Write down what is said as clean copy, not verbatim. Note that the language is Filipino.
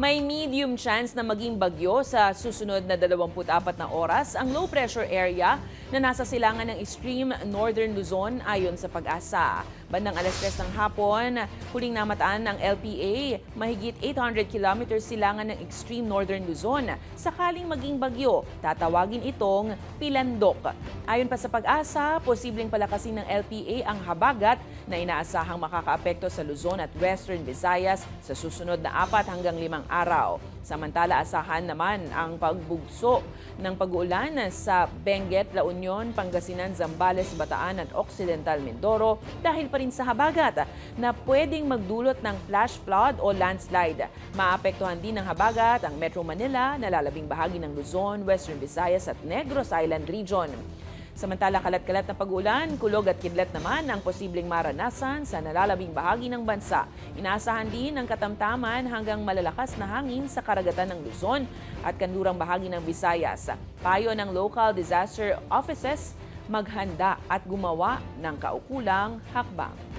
May medium chance na maging bagyo sa susunod na 24 na oras ang low pressure area na nasa silangan ng extreme northern Luzon ayon sa Pag-asa. Bandang alas 3 ng hapon, huling namataan ng LPA, mahigit 800 kilometers silangan ng extreme northern Luzon. Sakaling maging bagyo, tatawagin itong Pilandok. Ayon pa sa Pag-asa, posibleng palakasin ng LPA ang habagat na inaasahang makakaapekto sa Luzon at Western Visayas sa susunod na 4 hanggang 5 araw. Samantala, asahan naman ang pagbugso ng pag-uulan sa Benguet, La Union, Pangasinan, Zambales, Bataan at Occidental Mindoro dahil pa rin sa habagat na pwedeng magdulot ng flash flood o landslide. Maapektuhan din ng habagat ang Metro Manila, nalalabing bahagi ng Luzon, Western Visayas at Negros Island Region. Samantala, kalat-kalat na pag-ulan, kulog at kidlat naman ang posibleng maranasan sa nalalabing bahagi ng bansa. Inaasahan din ang katamtaman hanggang malalakas na hangin sa karagatan ng Luzon at kanlurang bahagi ng Visayas. Payo ng local disaster offices, maghanda at gumawa ng kaukulang hakbang.